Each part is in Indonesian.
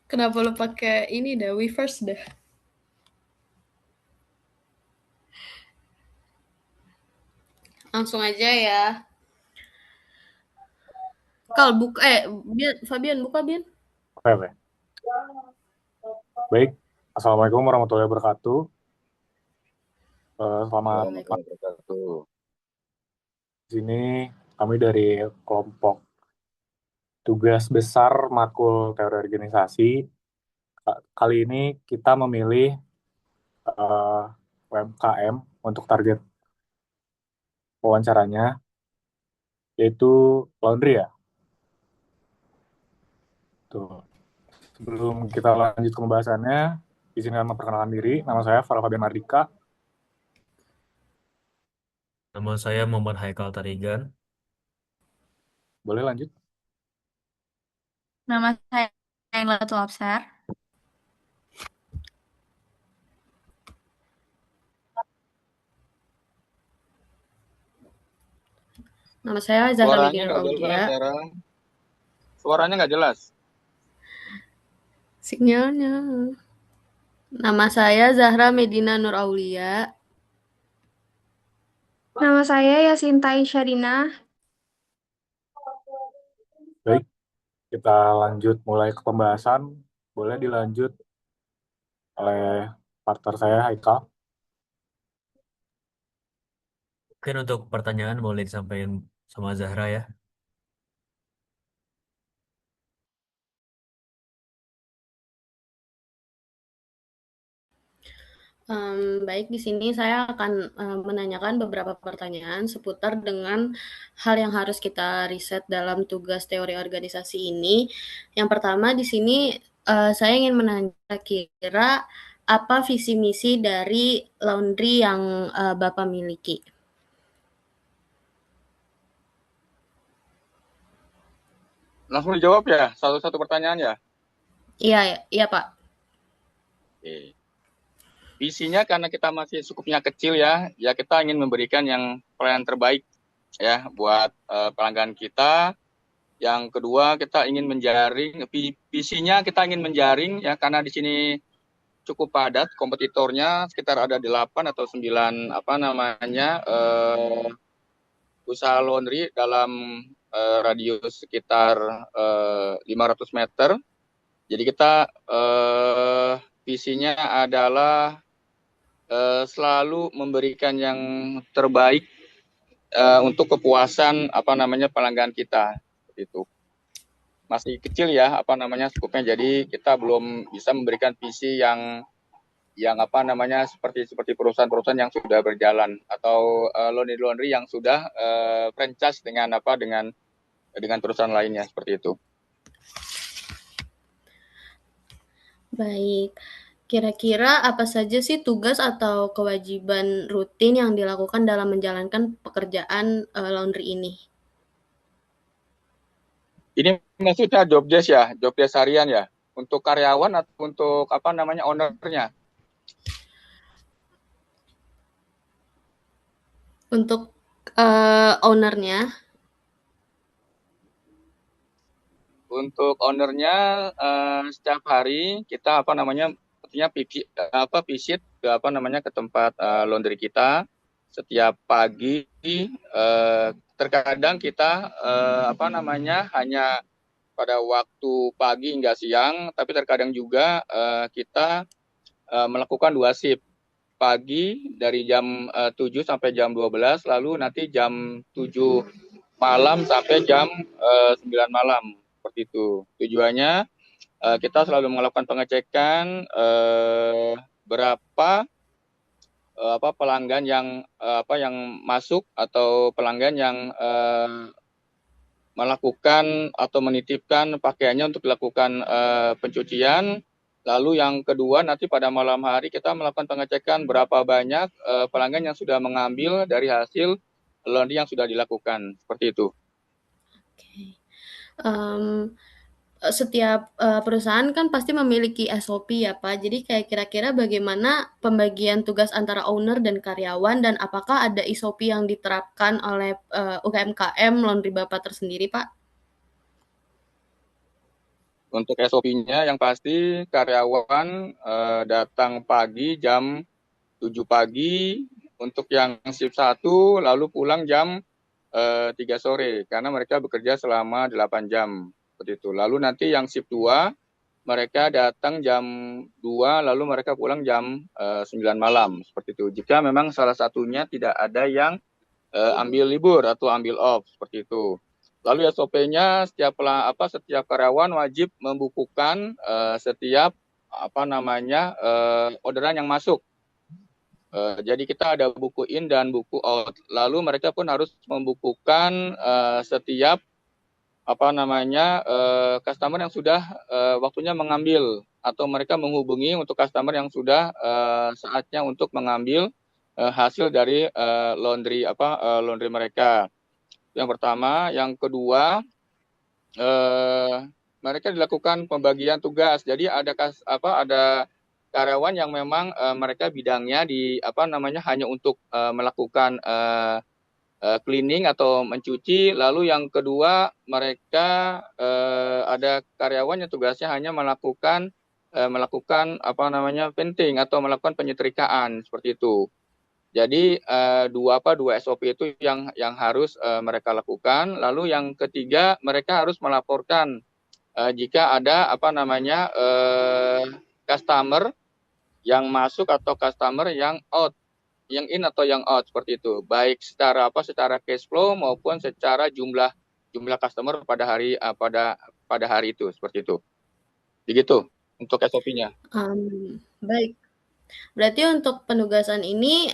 Kenapa lo pakai ini dah, Weverse dah? Langsung aja ya. Kal buka Fabian buka Bian. Oke, oke. Baik. Assalamualaikum warahmatullahi wabarakatuh. Selamat Waalaikumsalam. malam. Di sini kami dari kelompok tugas besar Matkul Teori Organisasi. Kali ini kita memilih eh, UMKM untuk target wawancaranya, yaitu laundry ya. Tuh. Sebelum kita lanjut ke pembahasannya, izinkan memperkenalkan diri. Nama saya Farah Fabian Mardika. Nama saya Muhammad Haikal Tarigan. Boleh lanjut? Nama saya Lailatul Absar. Nama saya Zahra Suaranya Medina nggak jelas, Aulia. Sarah. Suaranya nggak jelas. Sinyalnya. Nama saya Zahra Medina Nur Aulia. Nama saya Yasinta Isyadina. Baik, kita lanjut mulai ke pembahasan. Boleh dilanjut oleh partner saya, Haikal. Mungkin untuk pertanyaan boleh disampaikan sama Zahra ya. Baik, di sini saya akan menanyakan beberapa pertanyaan seputar dengan hal yang harus kita riset dalam tugas teori organisasi ini. Yang pertama di sini saya ingin menanya kira apa visi misi dari laundry yang Bapak miliki? Langsung dijawab ya, satu-satu pertanyaan ya. Iya, iya Pak. Oke. Visinya karena kita masih cukupnya kecil ya, ya kita ingin memberikan yang pelayanan terbaik ya buat pelanggan kita. Yang kedua kita ingin menjaring, visinya kita ingin menjaring ya karena di sini cukup padat, kompetitornya sekitar ada 8 atau 9 usaha laundry dalam radius sekitar 500 meter. Jadi kita visinya adalah selalu memberikan yang terbaik untuk kepuasan pelanggan kita. Itu masih kecil ya skupnya. Jadi kita belum bisa memberikan visi yang seperti perusahaan-perusahaan yang sudah berjalan atau laundry yang sudah franchise dengan perusahaan lainnya seperti itu. Baik. Kira-kira apa saja sih tugas atau kewajiban rutin yang dilakukan dalam menjalankan pekerjaan laundry ini? Ini maksudnya job desk ya, job desk harian ya, untuk karyawan atau untuk ownernya? Untuk ownernya, Untuk ownernya setiap hari kita artinya visit ke tempat laundry kita setiap pagi. Terkadang kita hanya pada waktu pagi hingga siang, tapi terkadang juga kita melakukan 2 shift. Pagi dari jam 7 sampai jam 12, lalu nanti jam 7 malam sampai jam 9 malam. Seperti itu. Tujuannya kita selalu melakukan pengecekan berapa pelanggan yang masuk atau pelanggan yang melakukan atau menitipkan pakaiannya untuk dilakukan pencucian. Lalu yang kedua nanti pada malam hari kita melakukan pengecekan berapa banyak pelanggan yang sudah mengambil dari hasil laundry yang sudah dilakukan. Seperti itu. um, setiap perusahaan kan pasti memiliki SOP ya Pak. Jadi kayak kira-kira bagaimana pembagian tugas antara owner dan karyawan dan apakah ada SOP yang diterapkan oleh UMKM laundry Bapak tersendiri Pak? Untuk SOP-nya yang pasti karyawan datang pagi jam 7 pagi, untuk yang shift 1 lalu pulang jam 3 sore karena mereka bekerja selama 8 jam seperti itu. Lalu nanti yang shift 2 mereka datang jam 2 lalu mereka pulang jam 9 malam seperti itu. Jika memang salah satunya tidak ada yang ambil libur atau ambil off seperti itu. Lalu SOP-nya setiap karyawan wajib membukukan setiap orderan yang masuk. Jadi kita ada buku in dan buku out. Lalu mereka pun harus membukukan setiap customer yang sudah waktunya mengambil, atau mereka menghubungi untuk customer yang sudah saatnya untuk mengambil hasil dari laundry mereka. Yang pertama, yang kedua mereka dilakukan pembagian tugas. Jadi ada karyawan yang memang mereka bidangnya hanya untuk melakukan cleaning atau mencuci. Lalu yang kedua mereka ada karyawan yang tugasnya hanya melakukan painting atau melakukan penyetrikaan seperti itu. Jadi dua SOP itu yang harus mereka lakukan. Lalu yang ketiga mereka harus melaporkan jika ada customer yang masuk atau customer yang out, yang in atau yang out seperti itu, baik secara cash flow maupun secara jumlah customer pada hari itu seperti itu. Begitu untuk SOP-nya. Baik. Berarti untuk penugasan ini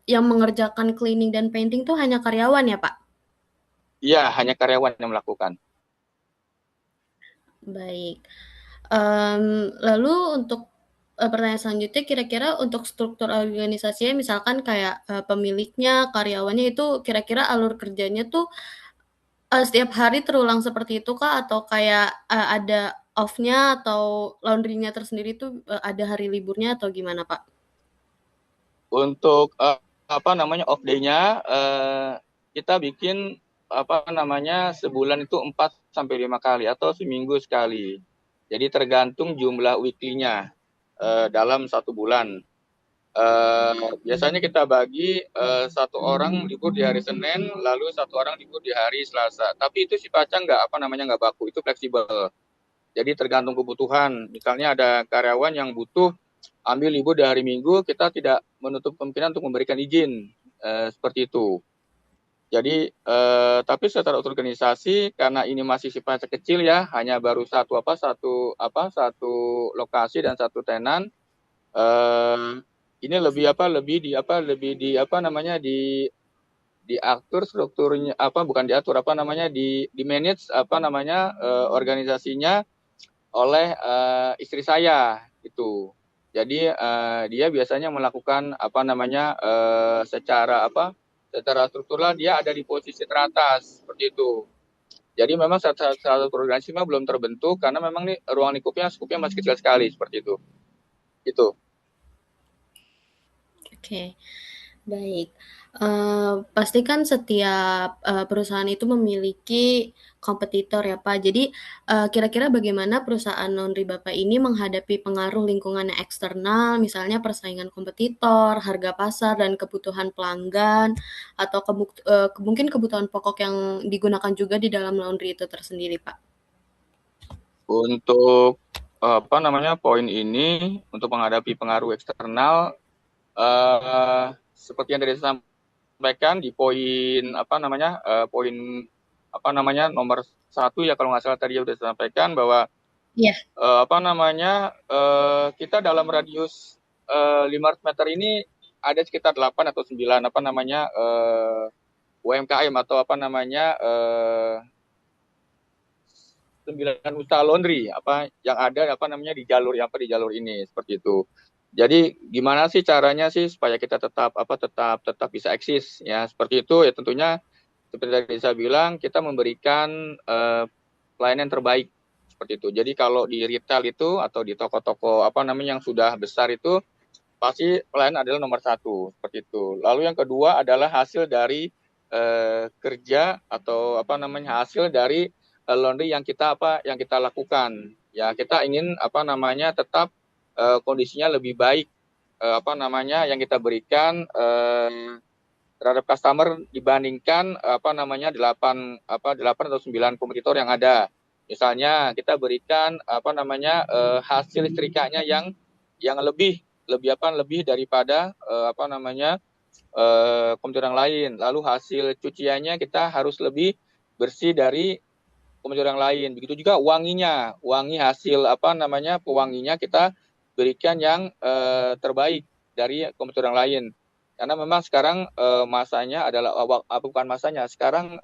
yang mengerjakan cleaning dan painting tuh hanya karyawan ya, Pak? Iya, hanya karyawan yang melakukan. Baik. Lalu untuk pertanyaan selanjutnya, kira-kira untuk struktur organisasinya, misalkan kayak pemiliknya, karyawannya itu kira-kira alur kerjanya tuh setiap hari terulang seperti itu kah? Atau kayak ada off-nya atau laundry-nya tersendiri tuh ada hari liburnya atau gimana, Pak? Untuk off day-nya kita bikin sebulan itu 4-5 kali atau seminggu sekali. Jadi tergantung jumlah weekly-nya dalam 1 bulan. Biasanya kita bagi 1 orang libur di hari Senin, lalu 1 orang libur di hari Selasa. Tapi itu sifatnya nggak baku, itu fleksibel. Jadi tergantung kebutuhan. Misalnya ada karyawan yang butuh ambil libur di hari Minggu, kita tidak menutup kemungkinan untuk memberikan izin seperti itu. Jadi tapi secara organisasi karena ini masih sifatnya kecil ya, hanya baru satu lokasi dan 1 tenan. Ini lebih diatur strukturnya, bukan diatur, di manage organisasinya oleh istri saya itu. Jadi dia biasanya melakukan secara struktural dia ada di posisi teratas seperti itu. Jadi memang satu organisasi belum terbentuk karena memang nih ruang lingkupnya masih kecil sekali seperti itu. Itu. Oke, baik. Pasti kan setiap perusahaan itu memiliki kompetitor ya, Pak. Jadi kira-kira bagaimana perusahaan laundry Bapak ini menghadapi pengaruh lingkungan yang eksternal, misalnya persaingan kompetitor, harga pasar, dan kebutuhan pelanggan, atau mungkin kebutuhan pokok yang digunakan juga di dalam laundry itu tersendiri, Pak? Untuk poin ini untuk menghadapi pengaruh eksternal seperti yang tadi saya sampaikan di poin nomor 1 ya, kalau nggak salah tadi sudah sampaikan bahwa kita dalam radius 500 meter ini ada sekitar 8 atau 9 UMKM atau 9 usaha laundry yang ada di jalur ini seperti itu. Jadi gimana sih caranya sih supaya kita tetap bisa eksis ya seperti itu ya, tentunya seperti tadi saya bilang kita memberikan pelayanan terbaik seperti itu. Jadi kalau di retail itu atau di toko-toko yang sudah besar itu pasti pelayanan adalah nomor 1 seperti itu. Lalu yang kedua adalah hasil dari kerja atau hasil dari laundry yang kita lakukan. Ya, kita ingin tetap kondisinya lebih baik yang kita berikan terhadap customer dibandingkan 8 atau 9 kompetitor yang ada. Misalnya kita berikan hasil listrikanya yang lebih daripada kompetitor yang lain. Lalu hasil cuciannya kita harus lebih bersih dari kompetitor yang lain. Begitu juga wanginya, hasil pewanginya kita berikan yang terbaik dari kompetitor yang lain. Karena memang sekarang sekarang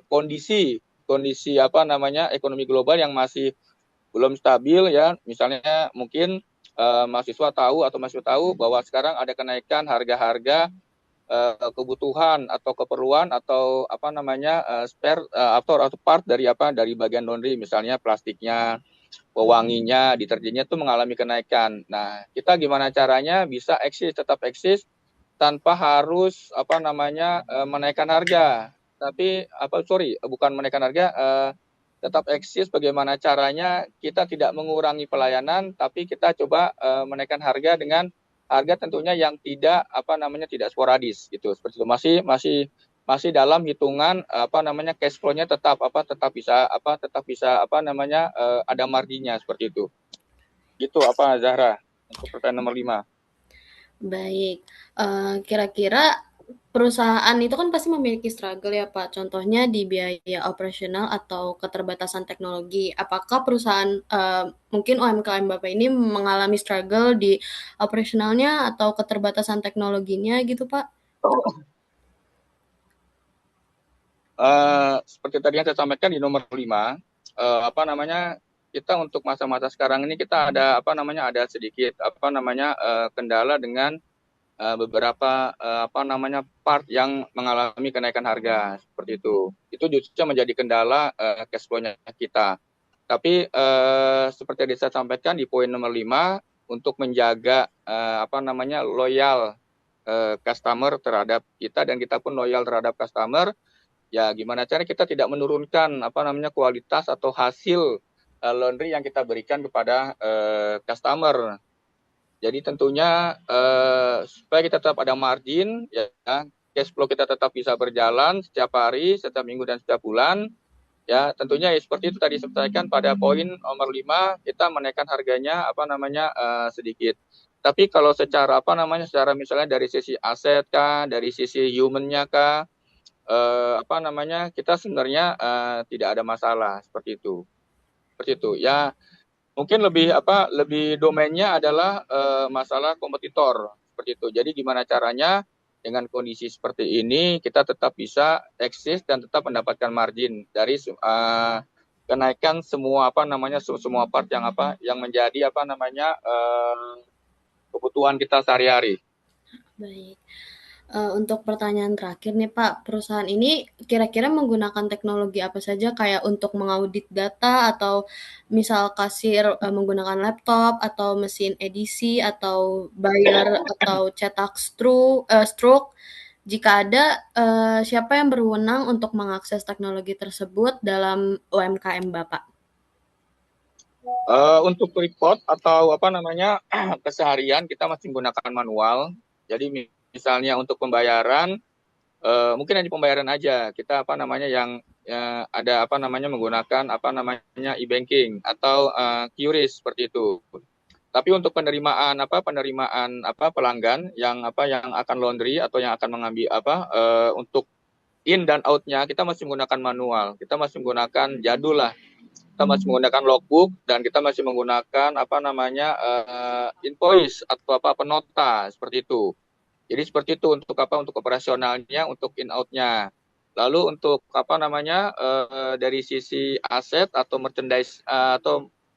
kondisi ekonomi global yang masih belum stabil ya. Misalnya mungkin mahasiswa tahu bahwa sekarang ada kenaikan harga-harga kebutuhan atau keperluan atau spare atau part dari bagian laundry, misalnya plastiknya, pewanginya, deterjennya itu mengalami kenaikan. Nah, kita gimana caranya bisa tetap eksis tanpa harus menaikkan harga. Tapi bukan menaikkan harga, tetap eksis bagaimana caranya kita tidak mengurangi pelayanan, tapi kita coba menaikkan harga dengan harga tentunya yang tidak tidak sporadis gitu. Seperti itu masih dalam hitungan cash flow-nya tetap bisa ada marginnya seperti itu. Gitu Zahra untuk pertanyaan nomor 5. Baik, kira-kira perusahaan itu kan pasti memiliki struggle ya Pak, contohnya di biaya operasional atau keterbatasan teknologi. Apakah perusahaan, mungkin UMKM Bapak ini mengalami struggle di operasionalnya atau keterbatasan teknologinya gitu Pak? Seperti tadi yang saya sampaikan di nomor 5, kita untuk masa-masa sekarang ini kita ada ada sedikit kendala dengan beberapa part yang mengalami kenaikan harga seperti itu. Itu justru menjadi kendala cash flow-nya kita. Tapi seperti yang saya sampaikan di poin nomor 5, untuk menjaga loyal customer terhadap kita dan kita pun loyal terhadap customer, ya gimana caranya kita tidak menurunkan kualitas atau hasil laundry yang kita berikan kepada customer. Jadi tentunya supaya kita tetap ada margin, ya cash flow kita tetap bisa berjalan setiap hari, setiap minggu dan setiap bulan. Ya tentunya seperti itu tadi saya sampaikan pada poin nomor 5, kita menaikkan harganya sedikit. Tapi kalau secara secara misalnya dari sisi aset kah, dari sisi human-nya kah, kita sebenarnya tidak ada masalah seperti itu. Seperti itu. Ya mungkin lebih domainnya adalah masalah kompetitor seperti itu. Jadi gimana caranya dengan kondisi seperti ini kita tetap bisa eksis dan tetap mendapatkan margin dari kenaikan semua semua part yang menjadi kebutuhan kita sehari-hari. Baik. Untuk pertanyaan terakhir nih Pak, perusahaan ini kira-kira menggunakan teknologi apa saja kayak untuk mengaudit data atau misal kasir menggunakan laptop atau mesin edisi atau bayar atau cetak stroke. Jika ada, siapa yang berwenang untuk mengakses teknologi tersebut dalam UMKM Bapak? Untuk report atau keseharian kita masih menggunakan manual. Jadi misalnya untuk pembayaran, mungkin hanya pembayaran aja kita yang ada menggunakan e-banking atau QRIS seperti itu. Tapi untuk penerimaan pelanggan yang akan laundry atau yang akan mengambil untuk in dan out-nya kita masih menggunakan manual. Kita masih menggunakan jadul lah. Kita masih menggunakan logbook dan kita masih menggunakan invoice atau penota seperti itu. Jadi seperti itu untuk untuk operasionalnya, untuk in out-nya. Lalu untuk dari sisi aset atau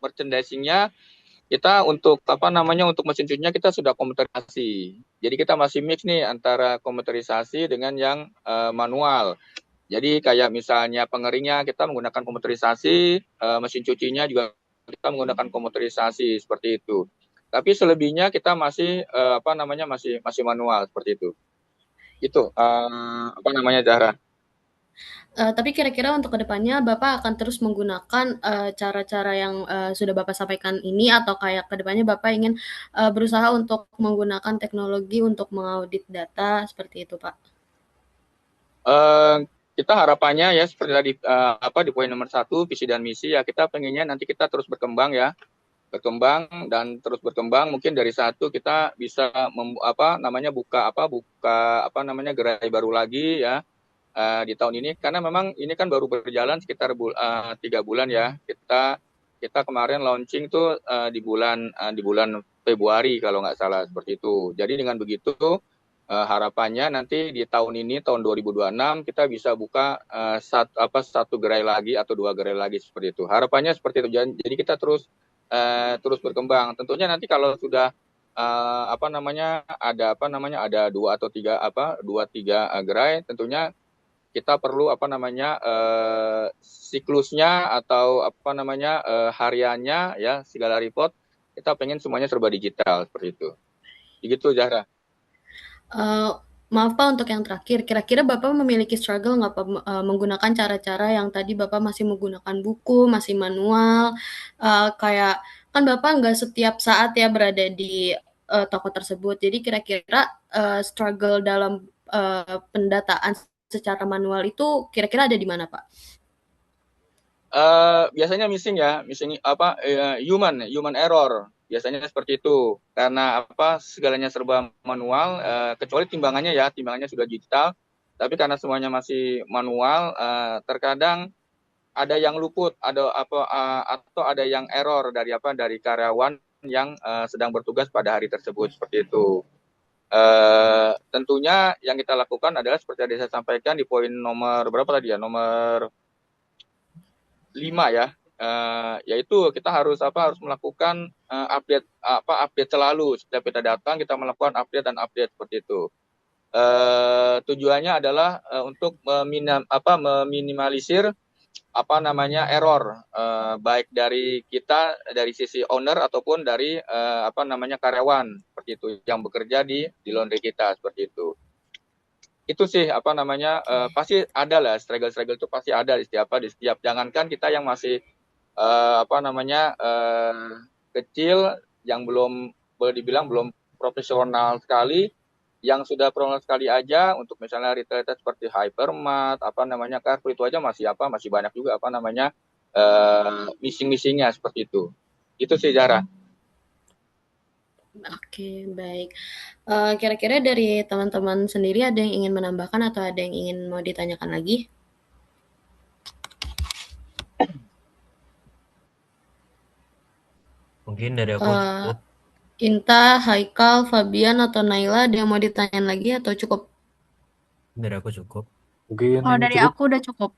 merchandising-nya kita untuk untuk mesin cucinya kita sudah komputerisasi. Jadi kita masih mix nih antara komputerisasi dengan yang manual. Jadi kayak misalnya pengeringnya kita menggunakan komputerisasi, mesin cucinya juga kita menggunakan komputerisasi seperti itu. Tapi selebihnya kita masih masih manual seperti itu. Itu Zahra. Tapi kira-kira untuk kedepannya Bapak akan terus menggunakan, cara-cara yang, sudah Bapak sampaikan ini atau kayak kedepannya Bapak ingin, berusaha untuk menggunakan teknologi untuk mengaudit data seperti itu, Pak? Kita harapannya ya seperti tadi di poin nomor 1 visi dan misi ya kita pengennya nanti kita terus berkembang ya dan terus berkembang mungkin dari satu kita bisa buka gerai baru lagi ya di tahun ini karena memang ini kan baru berjalan sekitar 3 bulan ya kita kemarin launching tuh di bulan Februari kalau nggak salah seperti itu jadi dengan begitu harapannya nanti di tahun ini tahun 2026 kita bisa buka satu gerai lagi atau 2 gerai lagi seperti itu. Harapannya seperti itu. Jadi kita terus berkembang. Tentunya nanti kalau sudah ada 2 atau 3 gerai tentunya kita perlu siklusnya atau hariannya ya segala report kita pengen semuanya serba digital seperti itu. Begitu Zahra. Maaf Pak untuk yang terakhir, kira-kira Bapak memiliki struggle nggak Pak menggunakan cara-cara yang tadi Bapak masih menggunakan buku, masih manual, kayak kan Bapak nggak setiap saat ya berada di toko tersebut. Jadi kira-kira struggle dalam pendataan secara manual itu kira-kira ada di mana Pak? Biasanya missing human error biasanya seperti itu karena segalanya serba manual kecuali timbangannya sudah digital tapi karena semuanya masih manual terkadang ada yang luput atau ada yang error dari karyawan yang sedang bertugas pada hari tersebut seperti itu. Tentunya yang kita lakukan adalah seperti yang saya sampaikan di poin nomor berapa tadi ya nomor 5 ya yaitu kita harus melakukan update selalu setiap kita datang kita melakukan update seperti itu tujuannya adalah untuk meminimalisir error baik dari kita dari sisi owner ataupun dari karyawan seperti itu yang bekerja di laundry kita seperti itu sih pasti ada lah struggle itu pasti ada di setiap jangankan kita yang masih kecil yang belum boleh dibilang belum profesional sekali yang sudah profesional sekali aja untuk misalnya retail seperti Hypermart Carrefour itu aja masih banyak juga missingnya seperti itu sih Zara. Oke, baik. Kira-kira dari teman-teman sendiri ada yang ingin menambahkan atau ada yang ingin mau ditanyakan lagi? Mungkin dari aku cukup. Inta, Haikal, Fabian, atau Naila ada yang mau ditanyain lagi atau cukup? Dari aku cukup. Mungkin Oh, dari cukup. aku udah cukup.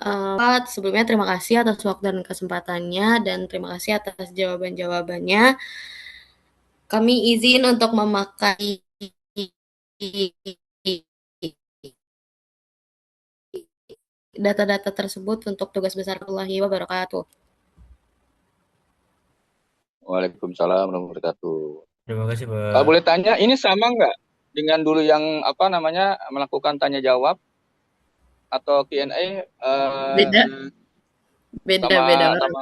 Pak, sebelumnya terima kasih atas waktu dan kesempatannya dan terima kasih atas jawaban-jawabannya. Kami izin untuk memakai data-data tersebut untuk tugas besar Allahi wabarakatuh. Waalaikumsalam warahmatullahi wabarakatuh. Terima kasih Pak. Boleh tanya ini sama nggak dengan dulu yang melakukan tanya jawab atau Q&A? Beda. Sama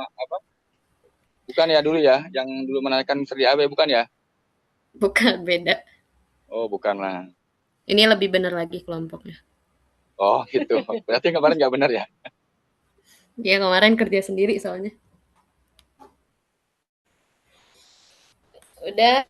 bukan ya dulu ya yang dulu menanyakan Mr. DAB bukan ya? Bukan, beda. Oh bukan lah. Ini lebih benar lagi kelompoknya. Oh gitu. Berarti kemarin nggak benar ya? Ya kemarin kerja sendiri soalnya. Udah.